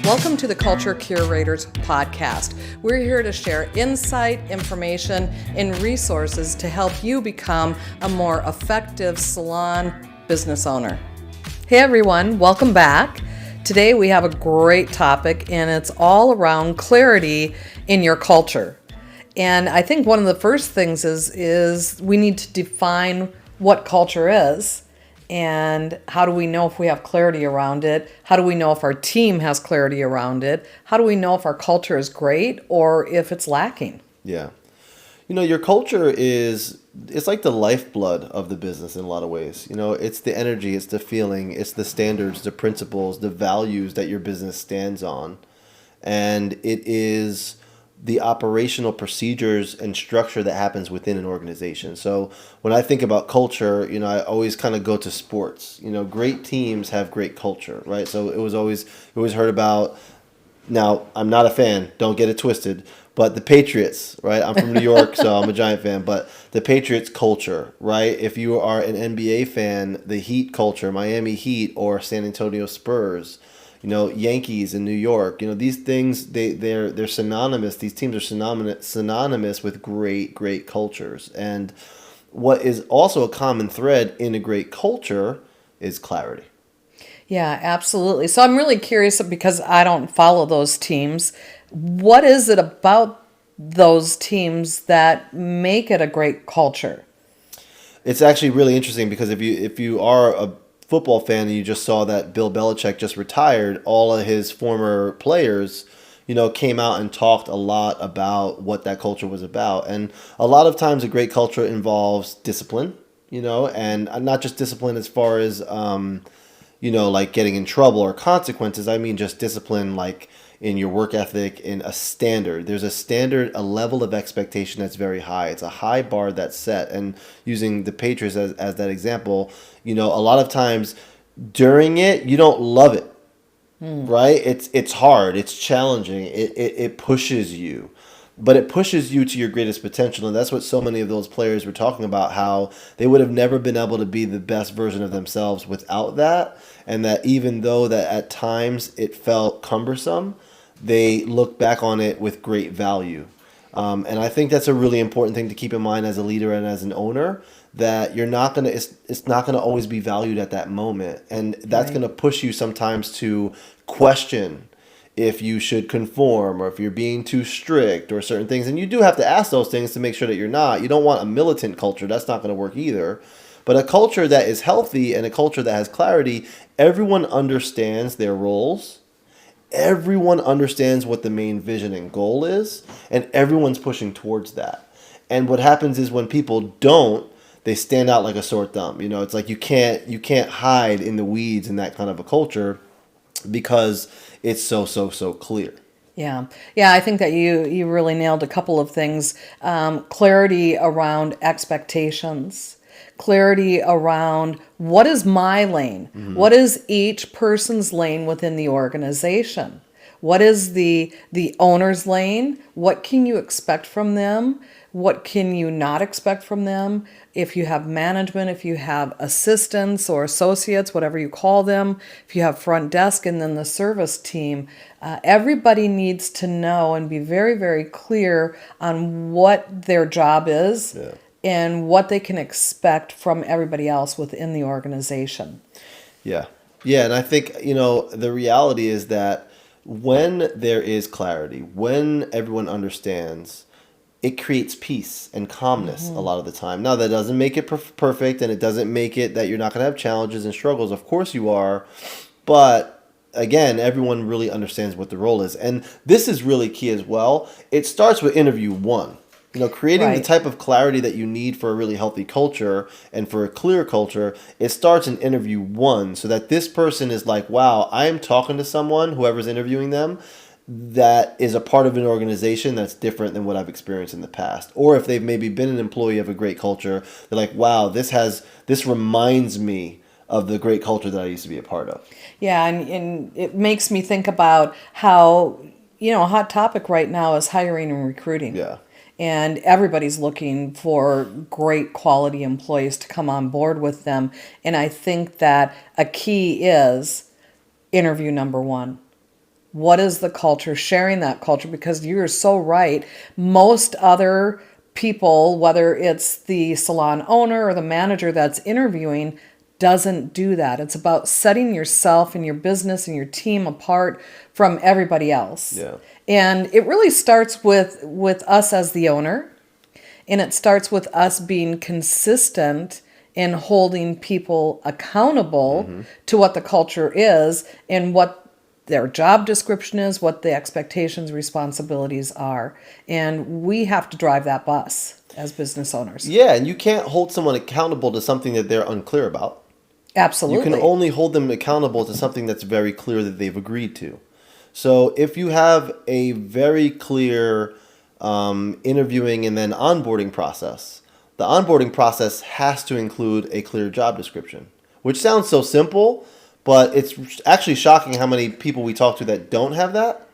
Welcome to the Culture Curators podcast. We're here to share insight, information, and resources to help you become a more effective salon business owner. Hey everyone, welcome back. Today we have a great topic and it's all around clarity in your culture. And I think one of the first things is we need to define what culture is. And how do we know if we have clarity around it? How do we know if our team has clarity around it? How do we know if our culture is great or if it's lacking? Yeah. Your culture it's like the lifeblood of the business in a lot of ways. It's the energy, it's the feeling, it's the standards, the principles, the values that your business stands on. And it is the operational procedures and structure that happens within an organization. So when I think about culture, I always kind of go to sports. Great teams have great culture, right? So you always heard about, now I'm not a fan, don't get it twisted, but the Patriots, right? I'm from New York, so I'm a Giant fan, but the Patriots culture, right? If you are an NBA fan, the Heat culture, Miami Heat or San Antonio Spurs, Yankees in New York, these things, they're synonymous. These teams are synonymous with great cultures. And what is also a common thread in a great culture is clarity. Yeah, absolutely. So I'm really curious because I don't follow those teams. What is it about those teams that make it a great culture? It's actually really interesting because if you are a football fan and you just saw that Bill Belichick just retired, all of his former players, came out and talked a lot about what that culture was about. And a lot of times a great culture involves discipline, and not just discipline as far as, like getting in trouble or consequences. I mean, just discipline, like in your work ethic, in a standard. There's a standard, a level of expectation that's very high. It's a high bar that's set. And using the Patriots as that example, a lot of times during it, you don't love it, right? It's hard. It's challenging. It pushes you. But it pushes you to your greatest potential. And that's what so many of those players were talking about, how they would have never been able to be the best version of themselves without that. And that even though that at times it felt cumbersome, they look back on it with great value. And I think that's a really important thing to keep in mind as a leader and as an owner, that it's not gonna always be valued at that moment. And that's gonna push you sometimes to question if you should conform or if you're being too strict or certain things. And you do have to ask those things to make sure that you're not. You don't want a militant culture. That's not going to work either. But a culture that is healthy and a culture that has clarity, everyone understands their roles. Everyone understands what the main vision and goal is. And everyone's pushing towards that. And what happens is when people don't, they stand out like a sore thumb. It's like you can't hide in the weeds in that kind of a culture because it's so clear. Yeah. I think that you really nailed a couple of things. Clarity around expectations, clarity around what is my lane? Mm-hmm. What is each person's lane within the organization? What is the owner's lane? What can you expect from them? What can you not expect from them? If you have management, if you have assistants or associates, whatever you call them, if you have front desk and then the service team, everybody needs to know and be very, very clear on what their job is. Yeah. And what they can expect from everybody else within the organization. Yeah. And I think, the reality is that when there is clarity, when everyone understands, it creates peace and calmness a lot of the time. Now, that doesn't make it perfect, and it doesn't make it that you're not going to have challenges and struggles. Of course you are. But again, everyone really understands what the role is. And this is really key as well. It starts with interview one. Creating the type of clarity that you need for a really healthy culture and for a clear culture, it starts in interview one, so that this person is like, wow, I am talking to someone, whoever's interviewing them, that is a part of an organization that's different than what I've experienced in the past. Or if they've maybe been an employee of a great culture, they're like, wow, this reminds me of the great culture that I used to be a part of. Yeah, and it makes me think about how, a hot topic right now is hiring and recruiting. Yeah. And everybody's looking for great quality employees to come on board with them. And I think that a key is interview number one. What is the culture? Sharing that culture, because you're so right. Most other people, whether it's the salon owner or the manager that's interviewing, doesn't do that. It's about setting yourself and your business and your team apart from everybody else. Yeah. And it really starts with us as the owner, and it starts with us being consistent in holding people accountable to what the culture is and what their job description is, what the expectations, responsibilities are. And we have to drive that bus as business owners. Yeah, and you can't hold someone accountable to something that they're unclear about. You can Absolutely. only hold them accountable to something that's very clear that they've agreed to. So if you have a very clear interviewing and then onboarding process, the onboarding process has to include a clear job description, which sounds so simple, but it's actually shocking how many people we talk to that don't have that.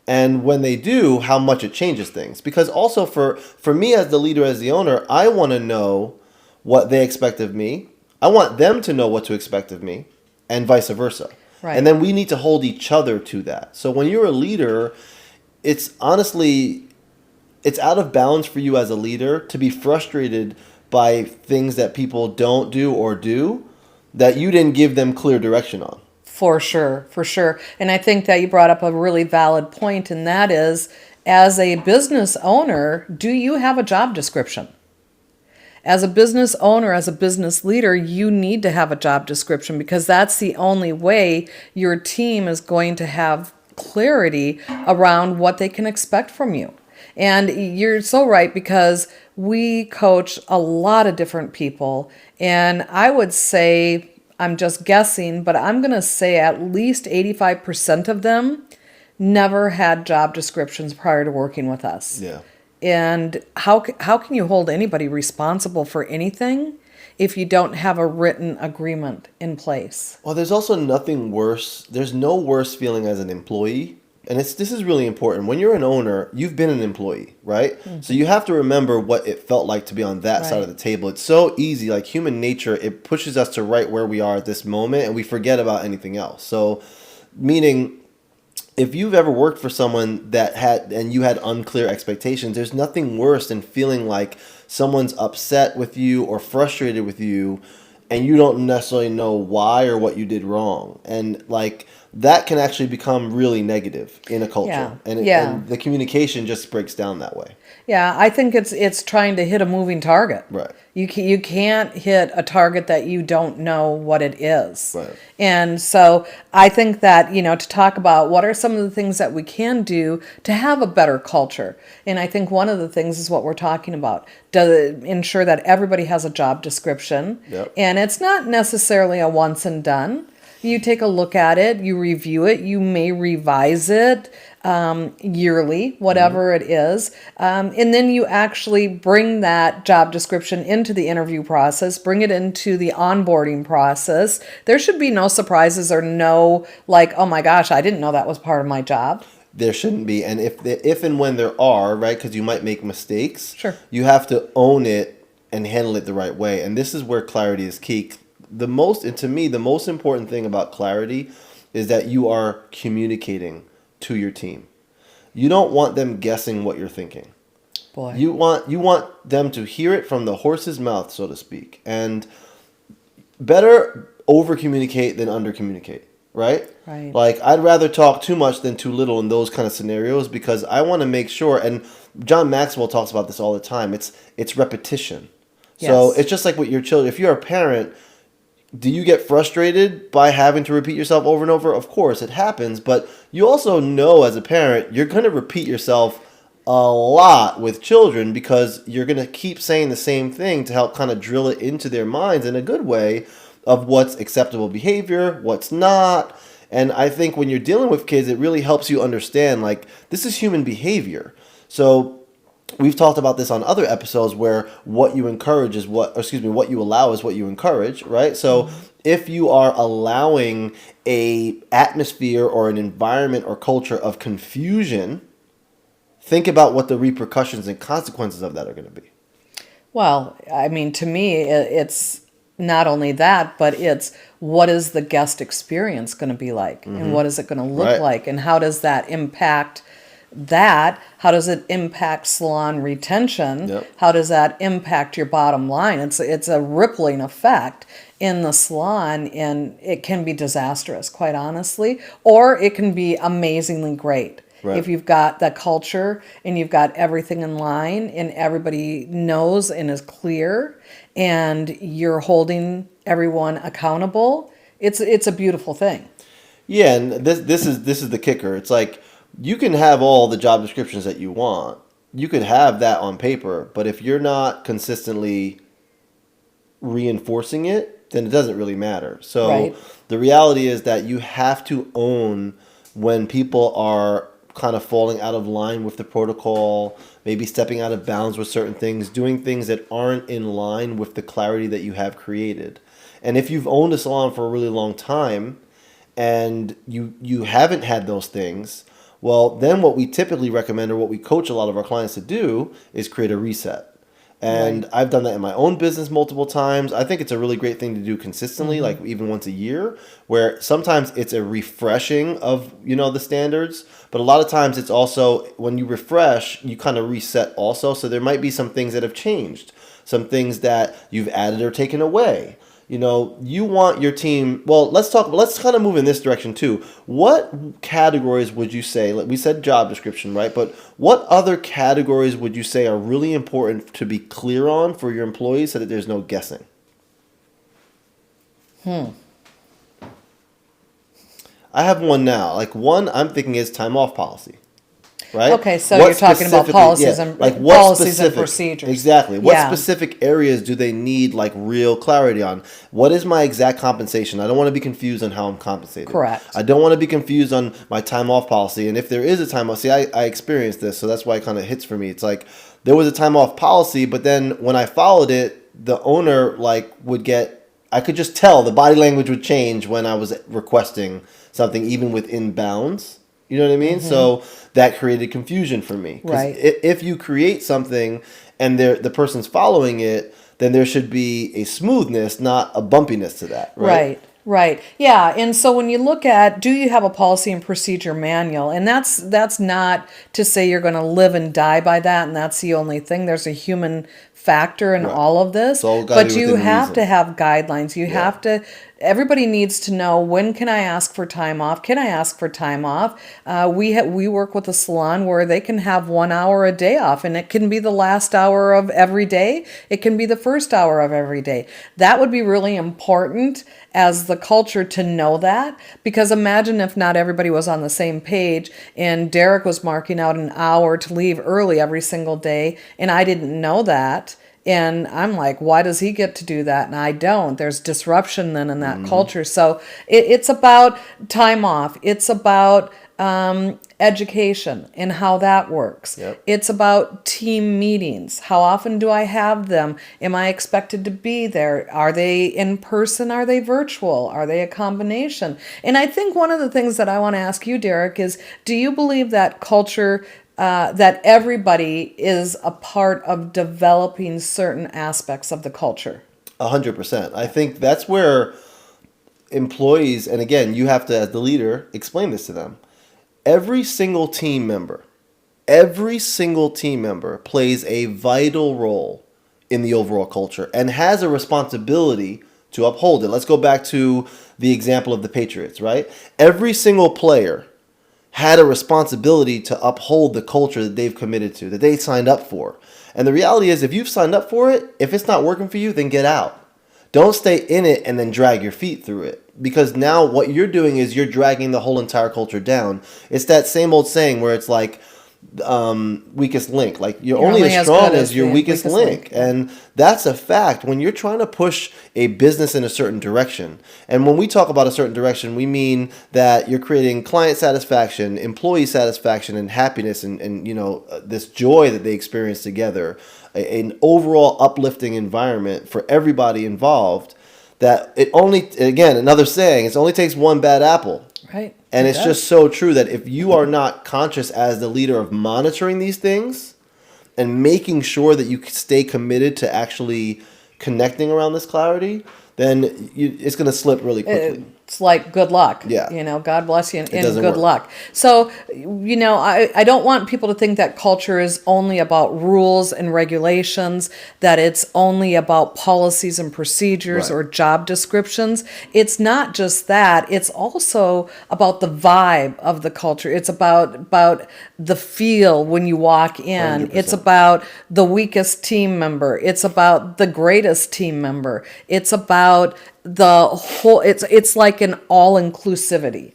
And when they do, how much it changes things. Because also for me as the leader, as the owner, I want to know what they expect of me. I want them to know what to expect of me, and vice versa. Right. And then we need to hold each other to that. So when you're a leader, it's honestly, it's out of bounds for you as a leader to be frustrated by things that people don't do or do that you didn't give them clear direction on. For sure, for sure. And I think that you brought up a really valid point, and that is, as a business owner, do you have a job description? As a business owner, as a business leader, you need to have a job description, because that's the only way your team is going to have clarity around what they can expect from you. And you're so right, because we coach a lot of different people, and I would say, I'm just guessing, but I'm going to say at least 85% of them never had job descriptions prior to working with us. Yeah. And how can you hold anybody responsible for anything if you don't have a written agreement in place? Well, there's also nothing worse. There's no worse feeling as an employee. And this is really important. When you're an owner, you've been an employee, right? Mm-hmm. So you have to remember what it felt like to be on that side of the table. It's so easy, like human nature, it pushes us to right where we are at this moment, and we forget about anything else. So, meaning, if you've ever worked for someone and you had unclear expectations, there's nothing worse than feeling like someone's upset with you or frustrated with you, and you don't necessarily know why or what you did wrong. And like, that can actually become really negative in a culture. Yeah. And the communication just breaks down that way. Yeah, I think it's trying to hit a moving target. Right. You can't hit a target that you don't know what it is. Right. And so I think that, to talk about what are some of the things that we can do to have a better culture. And I think one of the things is what we're talking about. To ensure that everybody has a job description. Yep. And it's not necessarily a once and done. You take a look at it, you review it, you may revise it yearly, whatever it is. And then you actually bring that job description into the interview process, bring it into the onboarding process. There should be no surprises or no like, oh my gosh, I didn't know that was part of my job. There shouldn't be. And if and when there are, right, because you might make mistakes, Sure. You have to own it and handle it the right way. And this is where clarity is key. To me, the most important thing about clarity is that you are communicating to your team. You don't want them guessing what you're thinking. Boy. You want them to hear it from the horse's mouth, so to speak. And better over communicate than under communicate, right? Right. Like, I'd rather talk too much than too little in those kind of scenarios, because I want to make sure, and John Maxwell talks about this all the time, it's repetition. So Yes. it's just like with your children. If you're a parent, do you get frustrated by having to repeat yourself over and over? Of course, it happens. But you also know as a parent, you're going to repeat yourself a lot with children, because you're going to keep saying the same thing to help kind of drill it into their minds in a good way of what's acceptable behavior, what's not. And I think when you're dealing with kids, it really helps you understand, like, this is human behavior. So we've talked about this on other episodes where what you encourage is what you allow is what you encourage, right? So if you are allowing a atmosphere or an environment or culture of confusion, think about what the repercussions and consequences of that are going to be. Well, I mean, to me, it's not only that, but it's what is the guest experience going to be like, and what is it going to look Right. like, and how does that impact that? How does it impact salon retention? Yep. How does that impact your bottom line? It's a rippling effect in the salon, and it can be disastrous, quite honestly, or it can be amazingly great. Right. If you've got the culture and you've got everything in line and everybody knows and is clear and you're holding everyone accountable, it's a beautiful thing. Yeah, and this is the kicker. It's like you can have all the job descriptions that you want. You could have that on paper, but if you're not consistently reinforcing it, then it doesn't really matter. So Right. the reality is that you have to own when people are kind of falling out of line with the protocol, maybe stepping out of bounds with certain things, doing things that aren't in line with the clarity that you have created. And if you've owned a salon for a really long time and you haven't had those things, well, then what we typically recommend or what we coach a lot of our clients to do is create a reset. And Right. I've done that in my own business multiple times. I think it's a really great thing to do consistently, like even once a year, where sometimes it's a refreshing of, the standards, but a lot of times it's also when you refresh, you kind of reset also. So there might be some things that have changed, some things that you've added or taken away. You want your team. Well, let's kind of move in this direction too. What categories would you say, like we said job description, right? But what other categories would you say are really important to be clear on for your employees so that there's no guessing? I have one now. Like one I'm thinking is time off policy. Right? Okay, so What you're talking about specifically- policies yeah, and like what policies and specific- procedures. Exactly. What Yeah. specific areas do they need like real clarity on? What is my exact compensation? I don't want to be confused on how I'm compensated. Correct. I don't want to be confused on my time off policy. And if there is a time off, see, I experienced this, so that's why it kind of hits for me. It's like there was a time off policy, but then when I followed it, the owner I could just tell the body language would change when I was requesting something, even within bounds. You know what I mean? So that created confusion for me. 'Cause Right. If you create something and the person's following it, then there should be a smoothness, not a bumpiness to that. Right. Right, right. Yeah, and so when you look at, do you have a policy and procedure manual? And that's not to say you're going to live and die by that, and that's the only thing. There's a human factor in Right. all of this, all gotta but be you within have reason. to have guidelines. You have to. Everybody needs to know, when can I ask for time off? Can I ask for time off? We work with a salon where they can have 1 hour a day off, and it can be the last hour of every day. It can be the first hour of every day. That would be really important as the culture to know that, because imagine if not everybody was on the same page and Derek was marking out an hour to leave early every single day, and I didn't know that. And I'm like, why does he get to do that and I don't? There's disruption then in that culture. So it's about time off. It's about education and how that works. Yep. It's about team meetings. How often do I have them? Am I expected to be there? Are they in person? Are they virtual? Are they a combination? And I think one of the things that I want to ask you, Derek, is, do you believe that culture, that everybody is a part of developing certain aspects of the culture? 100%. I think that's where employees, and again, you have to, as the leader, explain this to them. Every single team member plays a vital role in the overall culture and has a responsibility to uphold it. Let's go back to the example of the Patriots, right? Every single player had a responsibility to uphold the culture that they've committed to, that they signed up for. And the reality is, if you've signed up for it, if it's not working for you, then get out. Don't stay in it and then drag your feet through it. Because now what you're doing is you're dragging the whole entire culture down. It's that same old saying where it's like, weakest link. Like you're only as strong good as your the weakest link. And that's a fact when you're trying to push a business in a certain direction. And when we talk about a certain direction, we mean that you're creating client satisfaction, employee satisfaction, and happiness, and this joy that they experience together, an overall uplifting environment for everybody involved. That it only, again, another saying, it only takes one bad apple. Right. And It it's does. just so true that if you are not conscious as the leader of monitoring these things and making sure that you stay committed to actually connecting around this clarity, then it's going to slip really quickly. It's like good luck. Yeah. God bless you and doesn't good work. luck. So, I don't want people to think that culture is only about rules and regulations, that it's only about policies and procedures Right. or job descriptions. It's not just that. It's also about the vibe of the culture. It's about the feel when you walk in. 100%. It's about the weakest team member. It's about the greatest team member. It's about the whole, it's like an all inclusivity.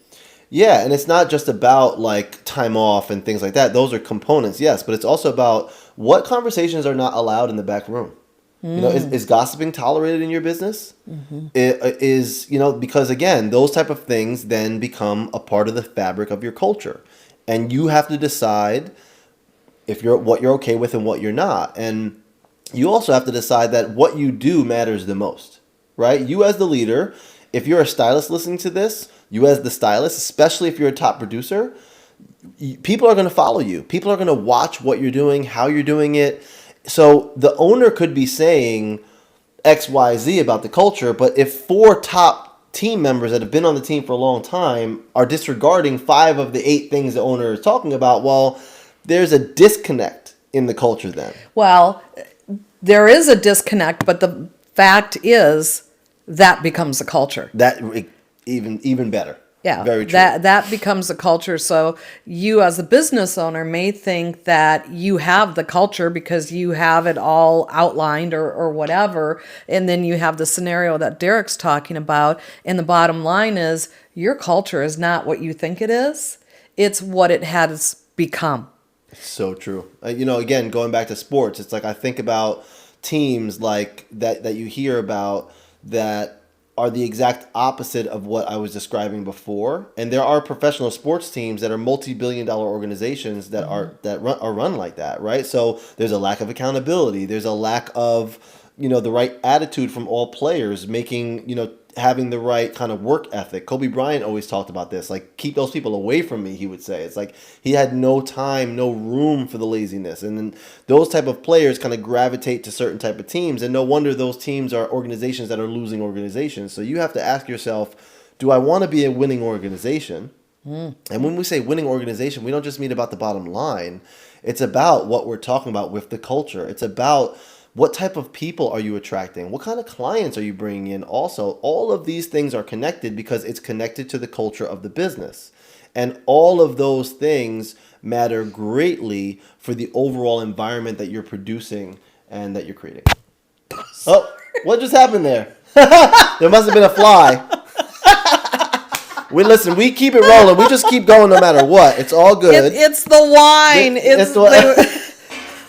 Yeah, and it's not just about like time off and things like that. Those are components, yes, but it's also about what conversations are not allowed in the back room. Is gossiping tolerated in your business? Because again, those type of things then become a part of the fabric of your culture, and you have to decide what you're okay with and what you're not. And you also have to decide that what you do matters the most, right? You as the leader, if you're a stylist listening to this, you as the stylist, especially if you're a top producer, people are going to follow you. People are going to watch what you're doing, how you're doing it. So the owner could be saying X, Y, Z about the culture, but if 4 top team members that have been on the team for a long time are disregarding 5 of the 8 things the owner is talking about, well, there's a disconnect in the culture then. Well, there is a disconnect, but the fact is that becomes a culture. That even better. Yeah, Very true. that becomes a culture. So you as a business owner may think that you have the culture because you have it all outlined or whatever. And then you have the scenario that Derek's talking about. And the bottom line is your culture is not what you think it is. It's what it has become. So true. Again, going back to sports, it's like I think about teams like that you hear about that are the exact opposite of what I was describing before. And there are professional sports teams that are multi-billion-dollar organizations that are run like that, right? So there's a lack of accountability. There's a lack of the right attitude from all players, making having the right kind of work ethic. Kobe Bryant always talked about this, like, keep those people away from me, he would say. It's like he had no time, no room for the laziness. And then those type of players kind of gravitate to certain type of teams. And no wonder those teams are organizations that are losing organizations. So you have to ask yourself, do I want to be a winning organization? And when we say winning organization, we don't just mean about the bottom line. It's about what we're talking about with the culture. It's about what type of people are you attracting? What kind of clients are you bringing in? Also, all of these things are connected because it's connected to the culture of the business. And all of those things matter greatly for the overall environment that you're producing and that you're creating. Oh, what just happened there? There must have been a fly. We keep it rolling. We just keep going no matter what. It's all good. It's the wine.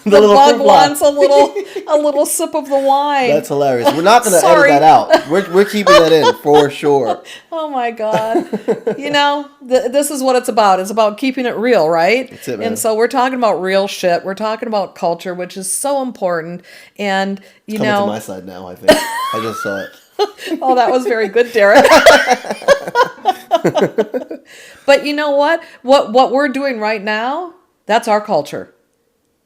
The bug wants a little sip of the wine. That's hilarious. We're not going to edit that out. We're keeping that in for sure. Oh my God. This is what it's about. It's about keeping it real, right? That's it, man. And so we're talking about real shit. We're talking about culture, which is so important. And Coming to my side now, I think. I just saw it. Oh, that was very good, Derek. But you know what? What we're doing right now, that's our culture.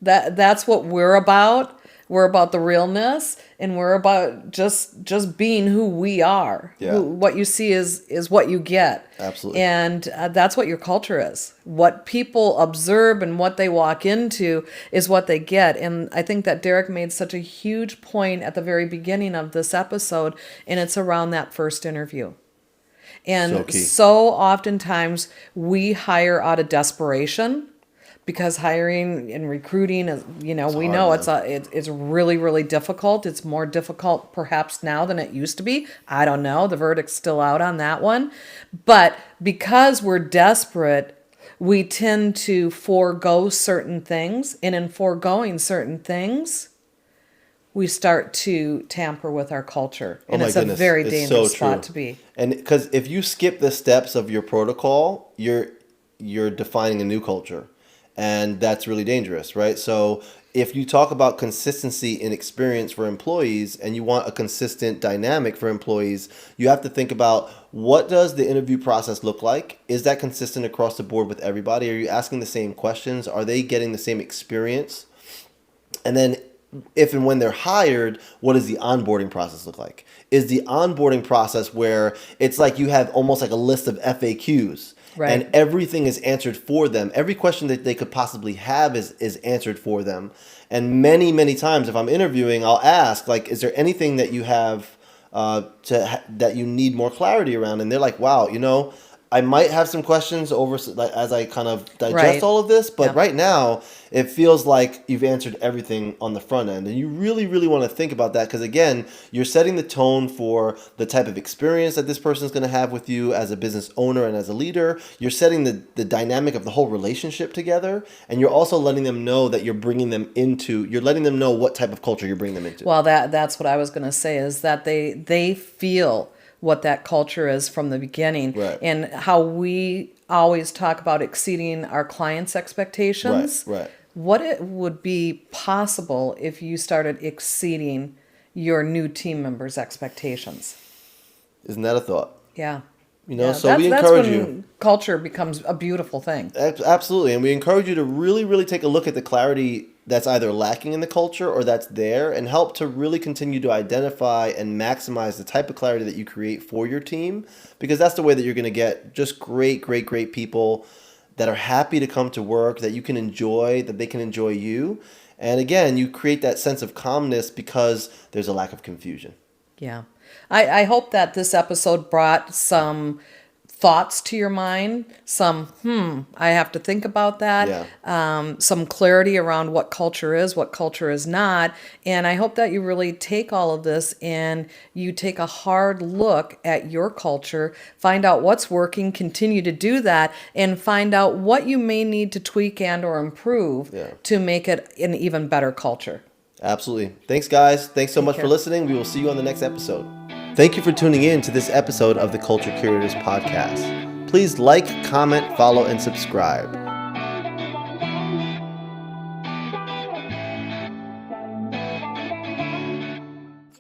That's what we're about. We're about the realness, and we're about just being who we are. Yeah. What you see is what you get. Absolutely. And that's what your culture is. What people observe and what they walk into is what they get. And I think that Derek made such a huge point at the very beginning of this episode, and it's around that first interview. And so oftentimes we hire out of desperation. Because hiring and recruiting is, we know it's really, really difficult. It's more difficult perhaps now than it used to be. I don't know. The verdict's still out on that one. But because we're desperate, we tend to forego certain things. And in foregoing certain things, we start to tamper with our culture. And it's a very dangerous spot to be. And because if you skip the steps of your protocol, you're defining a new culture. And that's really dangerous, right? So if you talk about consistency in experience for employees and you want a consistent dynamic for employees, you have to think about, what does the interview process look like? Is that consistent across the board with everybody? Are you asking the same questions? Are they getting the same experience? And then if and when they're hired, what does the onboarding process look like? Is the onboarding process where it's like you have almost like a list of FAQs, Right. and everything is answered for them. Every question that they could possibly have is answered for them. And many, many times if I'm interviewing, I'll ask, like, is there anything that you have that you need more clarity around? And they're like, wow, I might have some questions as I kind of digest Right. all of this, but Yeah. right now it feels like you've answered everything on the front end. And you really, really want to think about that because, again, you're setting the tone for the type of experience that this person is going to have with you as a business owner and as a leader. You're setting the dynamic of the whole relationship together. And you're also letting them know that you're letting them know what type of culture you're bringing them into. Well, that's what I was going to say is that they feel what that culture is from the beginning, Right. and how we always talk about exceeding our clients' expectations. Right. What it would be possible if you started exceeding your new team members' expectations. Isn't that a thought? Yeah. So we that's encourage when you. culture becomes a beautiful thing. Absolutely. And we encourage you to really, really take a look at the clarity that's either lacking in the culture or that's there, and help to really continue to identify and maximize the type of clarity that you create for your team, because that's the way that you're going to get just great, great, great people that are happy to come to work, that you can enjoy, that they can enjoy you. And again, you create that sense of calmness because there's a lack of confusion. Yeah. I hope that this episode brought some thoughts to your mind, I have to think about that, some clarity around what culture is not. And I hope that you really take all of this and you take a hard look at your culture, find out what's working, continue to do that, and find out what you may need to tweak and or improve to make it an even better culture. Absolutely. Thanks, guys. Thanks so much for listening. We will see you on the next episode. Thank you for tuning in to this episode of the Culture Curators podcast. Please like, comment, follow, and subscribe.